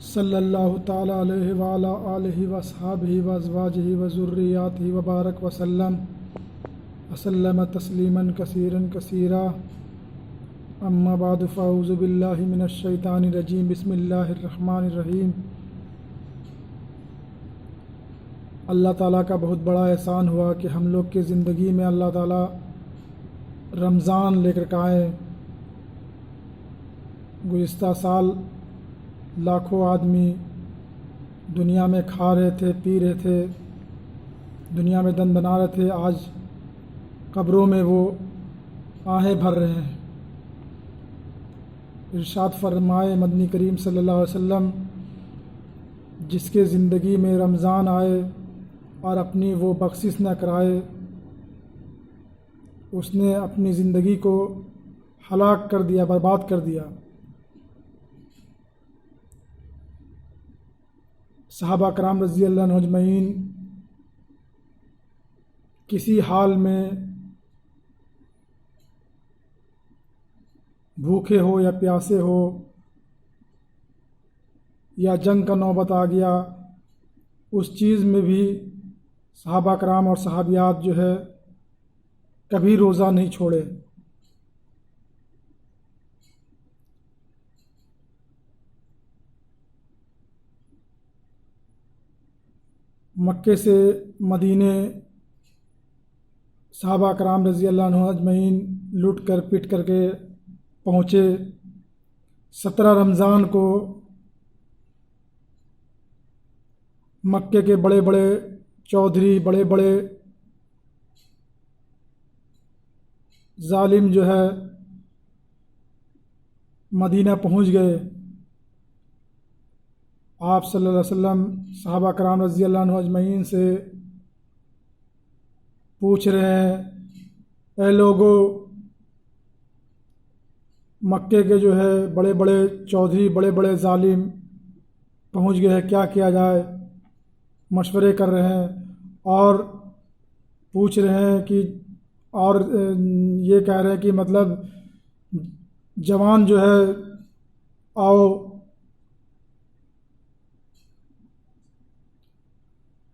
صلی اللہ تعالی علیہ وعلی آلہ وصحابہ وازواجہ وذریاتہ وبارک وسلم وسلم تسلیما کثیرا کثیرا اما بعد فاعوذ باللہ من الشیطان الرجیم بسم اللہ الرحمن الرحیم۔ اللہ تعالیٰ کا بہت بڑا احسان ہوا کہ ہم لوگ کی زندگی میں اللہ تعالیٰ رمضان لے کر آئے۔ گزشتہ سال لاکھوں آدمی دنیا میں کھا رہے تھے، پی رہے تھے، دنیا میں دن بنا رہے تھے، آج قبروں میں وہ آہیں بھر رہے ہیں۔ ارشاد فرمائے مدنی کریم صلی اللہ علیہ وسلم، جس کے زندگی میں رمضان آئے اور اپنی وہ بخشش نہ کرائے، اس نے اپنی زندگی کو ہلاک کر دیا، برباد کر دیا۔ صحابہ کرام رضی اللہ عنہ اجمعین کسی حال میں بھوکے ہو یا پیاسے ہو یا جنگ کا نوبت آ گیا، اس چیز میں بھی صحابہ کرام اور صحابیات جو ہے کبھی روزہ نہیں چھوڑے۔ مکے سے مدینے صحابہ کرام رضی اللہ عنہ اجمعین لٹ کر پٹ کر کے پہنچے۔ 17 رمضان کو مکے کے بڑے بڑے چودھری، بڑے بڑے ظالم جو ہے مدینہ پہنچ گئے۔ آپ صلی اللہ علیہ وسلم صحابہ کرام رضی اللہ عنہ اجمعین سے پوچھ رہے ہیں، اے لوگو، مکے کے جو ہے بڑے بڑے چودھری، بڑے بڑے ظالم پہنچ گئے ہیں، کیا کیا جائے؟ مشورے کر رہے ہیں اور پوچھ رہے ہیں کہ اور یہ کہہ رہے ہیں کہ مطلب جوان جو ہے آؤ۔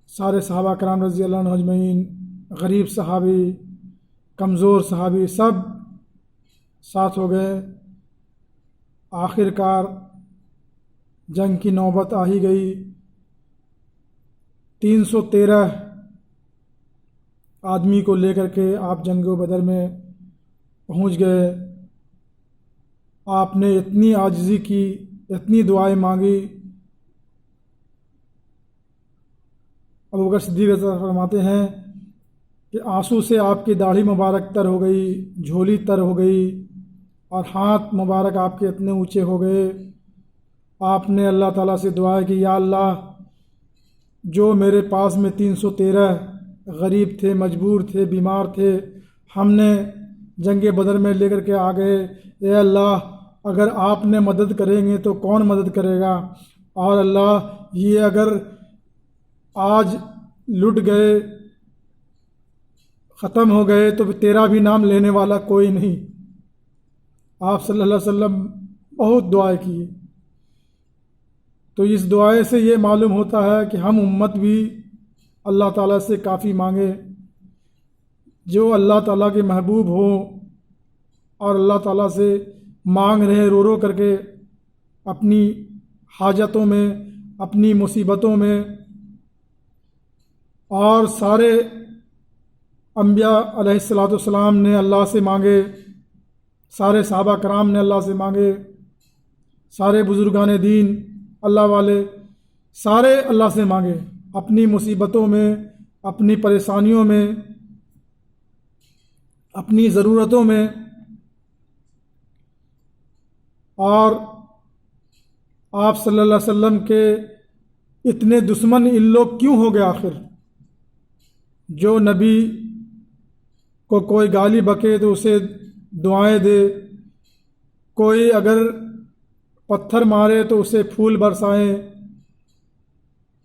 سارے صحابہ کرام رضی اللہ عنہ اجمعین، غریب صحابی، کمزور صحابی، سب ساتھ ہو گئے۔ آخر کار جنگ کی نوبت آ ہی گئی۔ 313 آدمی کو لے کر کے آپ جنگ بدر میں پہنچ گئے۔ آپ نے اتنی عاجزی کی، اتنی دعائیں مانگی۔ ابوبکر صدیق رضی اللہ عنہ فرماتے ہیں کہ آنسو سے آپ کی داڑھی مبارک تر ہو گئی، جھولی تر ہو گئی، اور ہاتھ مبارک آپ کے اتنے اونچے ہو گئے۔ آپ نے اللہ تعالیٰ سے دعا کی، یا اللہ، جو میرے پاس میں 313 غریب تھے، مجبور تھے، بیمار تھے، ہم نے جنگ بدر میں لے کر کے آ گئے، اے اللہ، اگر آپ نے مدد کریں گے تو کون مدد کرے گا؟ اور اللہ، یہ اگر آج لٹ گئے، ختم ہو گئے، تو تیرا بھی نام لینے والا کوئی نہیں۔ آپ صلی اللہ علیہ وسلم بہت دعائیں کی۔ تو اس دعائیں سے یہ معلوم ہوتا ہے کہ ہم امت بھی اللہ تعالیٰ سے کافی مانگے۔ جو اللہ تعالیٰ کے محبوب ہوں اور اللہ تعالیٰ سے مانگ رہے رو رو کر کے اپنی حاجتوں میں، اپنی مصیبتوں میں، اور سارے انبیاء علیہ الصلاۃ والسلام نے اللہ سے مانگے، سارے صحابہ کرام نے اللہ سے مانگے، سارے بزرگان دین اللہ والے سارے اللہ سے مانگے، اپنی مصیبتوں میں، اپنی پریشانیوں میں، اپنی ضرورتوں میں۔ اور آپ صلی اللہ علیہ وسلم کے اتنے دشمن ان لوگ کیوں ہو گئے آخر؟ جو نبی کو کوئی گالی بکے تو اسے دعائیں دے، کوئی اگر پتھر مارے تو اسے پھول برسائیں،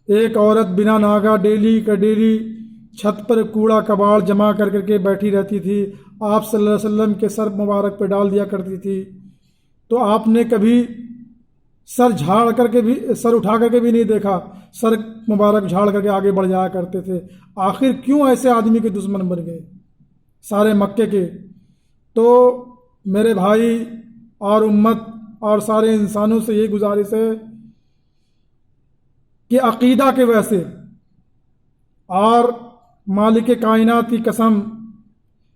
ایک عورت بنا ناگا ڈیلی کا ڈیلی چھت پر کوڑا کباڑ جمع کر کر کے بیٹھی رہتی تھی، آپ صلی اللہ علیہ وسلم کے سر مبارک پہ ڈال دیا کرتی تھی۔ تو آپ نے کبھی سر جھاڑ کر کے بھی، سر اٹھا کر کے بھی نہیں دیکھا، سر مبارک جھاڑ کر کے آگے بڑھ جایا کرتے تھے۔ آخر کیوں ایسے آدمی کے دشمن بن گئے سارے مکے کے؟ تو میرے بھائی اور امت اور سارے انسانوں سے یہ گزارش ہے کہ عقیدہ کے وجہ سے اور مالک کائنات کی قسم،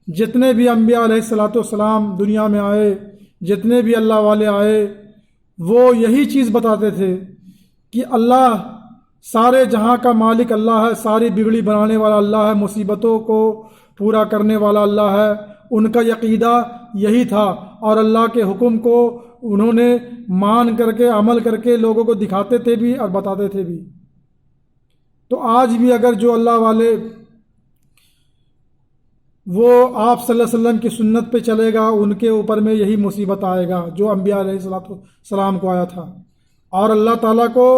جتنے بھی انبیاء علیہ الصلاۃ والسلام دنیا میں آئے، جتنے بھی اللہ والے آئے، وہ یہی چیز بتاتے تھے کہ اللہ سارے جہاں کا مالک اللہ ہے، ساری بگڑی بنانے والا اللہ ہے، مصیبتوں کو پورا کرنے والا اللہ ہے۔ ان کا عقیدہ یہی تھا، اور اللہ کے حکم کو انہوں نے مان کر کے، عمل کر کے لوگوں کو دکھاتے تھے بھی اور بتاتے تھے بھی۔ تو آج بھی اگر جو اللہ والے وہ آپ صلی اللہ علیہ وسلم کی سنت پہ چلے گا، ان کے اوپر میں یہی مصیبت آئے گا جو انبیاء علیہ السلام کو آیا تھا۔ اور اللہ تعالیٰ کو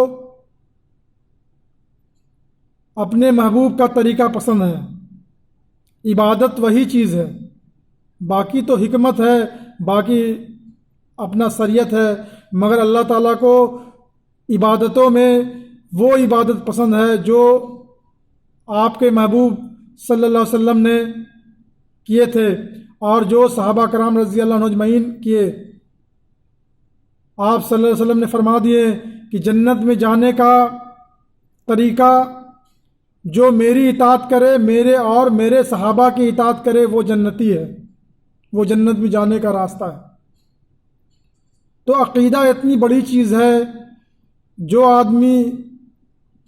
اپنے محبوب کا طریقہ پسند ہے، عبادت وہی چیز ہے، باقی تو حکمت ہے، باقی اپنا شریعت ہے، مگر اللہ تعالیٰ کو عبادتوں میں وہ عبادت پسند ہے جو آپ کے محبوب صلی اللہ علیہ وسلم نے کیے تھے اور جو صحابہ کرام رضی اللہ عنہ اجمعین کیے۔ آپ صلی اللہ علیہ وسلم نے فرما دیے کہ جنت میں جانے کا طریقہ جو میری اطاعت کرے، میرے اور میرے صحابہ کی اطاعت کرے، وہ جنتی ہے، وہ جنت میں جانے کا راستہ ہے۔ تو عقیدہ اتنی بڑی چیز ہے، جو آدمی،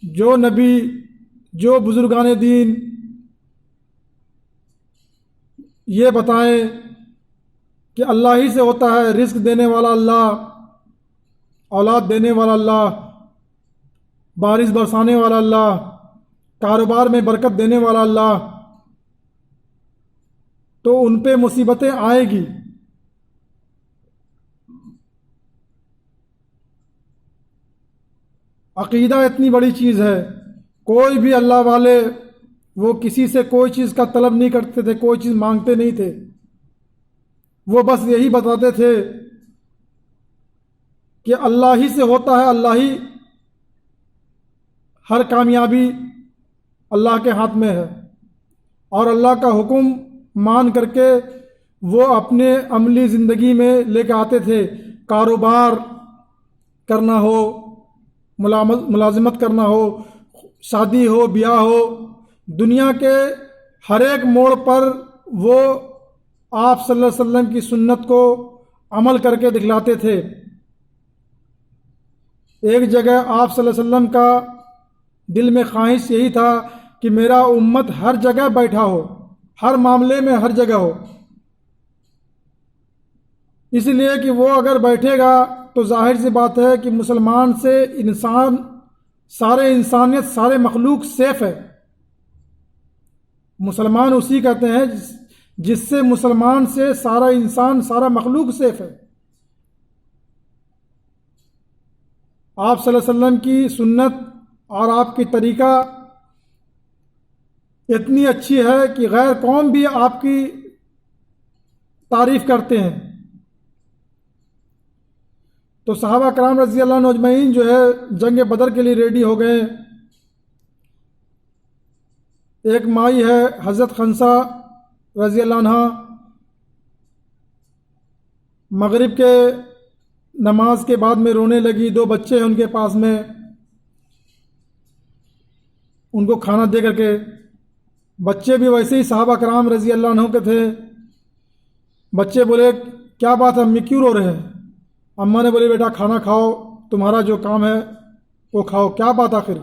جو نبی، جو بزرگان دین یہ بتائیں کہ اللہ ہی سے ہوتا ہے، رزق دینے والا اللہ، اولاد دینے والا اللہ، بارش برسانے والا اللہ، کاروبار میں برکت دینے والا اللہ، تو ان پہ مصیبتیں آئیں گی۔ عقیدہ اتنی بڑی چیز ہے، کوئی بھی اللہ والے وہ کسی سے کوئی چیز کا طلب نہیں کرتے تھے، کوئی چیز مانگتے نہیں تھے، وہ بس یہی بتاتے تھے کہ اللہ ہی سے ہوتا ہے، اللہ ہی، ہر کامیابی اللہ کے ہاتھ میں ہے، اور اللہ کا حکم مان کر کے وہ اپنے عملی زندگی میں لے کے آتے تھے۔ کاروبار کرنا ہو، ملازمت کرنا ہو، شادی ہو، بیاہ ہو، دنیا کے ہر ایک موڑ پر وہ آپ صلی اللہ علیہ وسلم کی سنت کو عمل کر کے دکھلاتے تھے۔ ایک جگہ آپ صلی اللہ علیہ وسلم کا دل میں خواہش یہی تھا کہ میرا امت ہر جگہ بیٹھا ہو، ہر معاملے میں ہر جگہ ہو، اس لیے کہ وہ اگر بیٹھے گا تو ظاہر سی بات ہے کہ مسلمان سے انسان، سارے انسانیت، سارے مخلوق سیف ہے۔ مسلمان اسی کہتے ہیں جس سے مسلمان سے سارا انسان، سارا مخلوق سیف ہے۔ آپ صلی اللہ علیہ وسلم کی سنت اور آپ کی طریقہ اتنی اچھی ہے کہ غیر قوم بھی آپ کی تعریف کرتے ہیں۔ تو صحابہ کرام رضی اللہ عنہ اجمعین جو ہے جنگ بدر کے لیے ریڈی ہو گئے۔ ایک مائی ہے حضرت خنسا رضی اللہ عنہ، مغرب کے نماز کے بعد میں رونے لگی، دو بچے ہیں ان کے پاس میں، ان کو کھانا دے کر کے، بچے بھی ویسے ہی صحابہ کرام رضی اللہ عنہ کے تھے۔ بچے بولے کیا بات ہے امی کیوں رو رہے ہیں؟ اماں نے بولے بیٹا کھانا کھاؤ، تمہارا جو کام ہے وہ کھاؤ، کیا بات آخر؟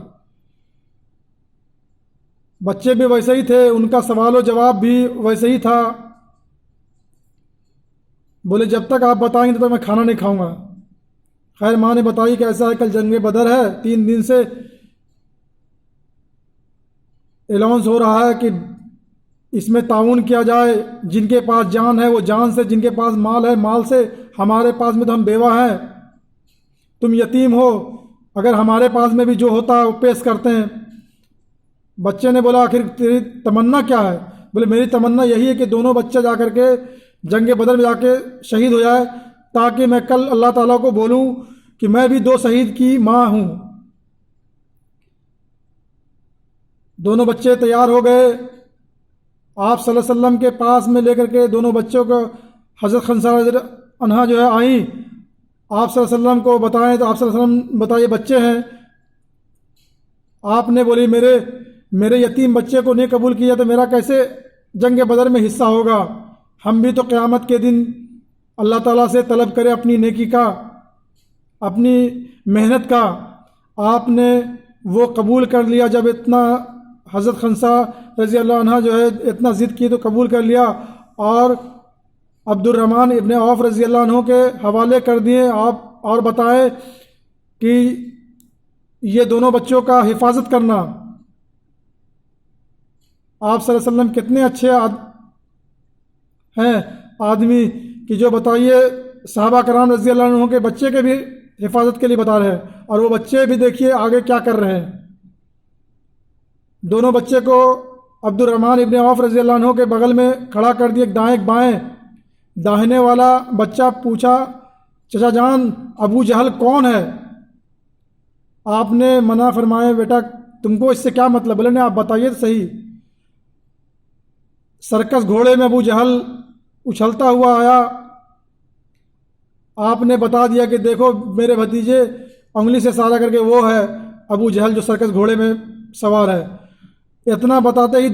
بچے بھی ویسے ہی تھے، ان کا سوال و جواب بھی ویسے ہی تھا۔ بولے جب تک آپ بتائیں گے تو میں کھانا نہیں کھاؤں گا۔ خیر ماں نے بتائی کہ ایسا ہے کل جنگ بدر ہے، 3 دن سے الاؤنس ہو رہا ہے کہ اس میں تعاون کیا جائے، جن کے پاس جان ہے وہ جان سے، جن کے پاس مال ہے مال سے، ہمارے پاس میں تو ہم بیوہ ہیں، تم یتیم ہو، اگر ہمارے پاس میں بھی جو ہوتا ہے وہ پیش کرتے ہیں۔ بچے نے بولا آخر تیری تمنا کیا ہے؟ بولے میری تمنا یہی ہے کہ دونوں بچے جا کر کے جنگ بدر میں جا کے شہید ہو جائے، تاکہ میں کل اللہ تعالیٰ کو بولوں کہ میں بھی 2 شہید کی ماں ہوں۔ دونوں بچے تیار ہو گئے، آپ صلی اللہ علیہ وسلم کے پاس میں لے کر کے دونوں بچوں کو حضرت خنسا رضی اللہ عنہا جو ہے آئیں، آپ صلی اللہ علیہ وسلم کو بتائیں تو آپ صلی اللہ علیہ وسلم بتائیے بچے ہیں۔ آپ نے بولی میرے یتیم بچے کو نہیں قبول کیا تو میرا کیسے جنگ بدر میں حصہ ہوگا؟ ہم بھی تو قیامت کے دن اللہ تعالیٰ سے طلب کرے اپنی نیکی کا، اپنی محنت کا۔ آپ نے وہ قبول کر لیا، جب اتنا حضرت خنسا رضی اللہ عنہ جو ہے اتنا ضد کی تو قبول کر لیا، اور عبد الرحمن ابن عوف رضی اللہ عنہ کے حوالے کر دیے آپ، اور بتائے کہ یہ دونوں بچوں کا حفاظت کرنا۔ آپ صلی اللہ علیہ وسلم کتنے اچھے ہیں آدمی کہ جو بتائیے صحابہ کرام رضی اللہ عنہ کے بچے کے بھی حفاظت کے لیے بتا رہے ہیں، اور وہ بچے بھی دیکھیے آگے کیا کر رہے ہیں۔ دونوں بچے کو عبد الرحمن ابن عوف رضی اللہ عنہ کے بغل میں کھڑا کر دیا، ایک دائیں ایک بائیں۔ داہنے والا بچہ پوچھا چچا جان ابو جہل کون ہے؟ آپ نے منع فرمایا بیٹا تم کو اس سے کیا مطلب؟ بولے نہیں آپ بتائیے تو صحیح۔ سرکس گھوڑے میں ابو جہل اچھلتا ہوا آیا، آپ نے بتا دیا کہ دیکھو میرے بھتیجے، انگلی سے اشارہ کر کے وہ ہے ابو جہل جو سرکس گھوڑے میں سوار ہے۔ اتنا بتاتے ہی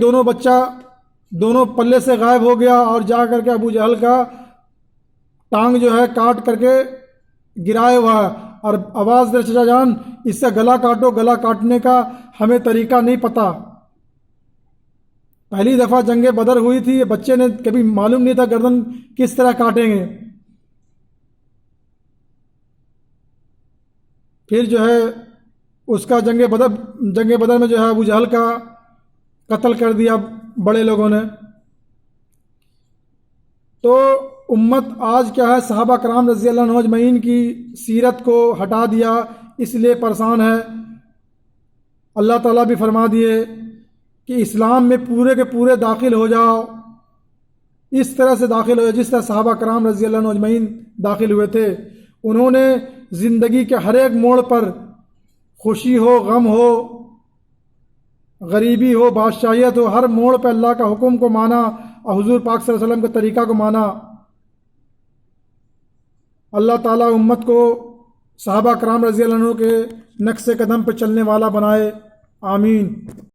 دونوں پلے سے غائب ہو گیا، اور جا کر کے ابو جہل کا ٹانگ جو ہے کاٹ کر کے گرائے ہوا ہے، اور آواز دے چچا جان اس سے گلا کاٹو، گلا کاٹنے کا ہمیں طریقہ نہیں پتہ۔ پہلی دفعہ جنگ بدر ہوئی تھی، یہ بچے نے کبھی معلوم نہیں تھا گردن کس طرح کاٹیں گے۔ پھر جو ہے اس کا جنگ بدر میں جو ہے ابو جہل کا قتل کر دیا بڑے لوگوں نے۔ تو امت آج کیا ہے، صحابہ کرام رضی اللہ عنہ اجمعین کی سیرت کو ہٹا دیا، اس لیے پریشان ہے۔ اللہ تعالیٰ بھی فرما دیے کہ اسلام میں پورے کے پورے داخل ہو جاؤ، اس طرح سے داخل ہو جاؤ جس طرح صحابہ کرام رضی اللہ عنہ اجمعین داخل ہوئے تھے۔ انہوں نے زندگی کے ہر ایک موڑ پر، خوشی ہو غم ہو، غریبی ہو بادشاہیت ہو، ہر موڑ پہ اللہ کا حکم کو مانا اور حضور پاک صلی اللہ علیہ وسلم کے طریقہ کو مانا۔ اللہ تعالیٰ امت کو صحابہ کرام رضی اللہ عنہ کے نقش قدم پہ چلنے والا بنائے، آمین۔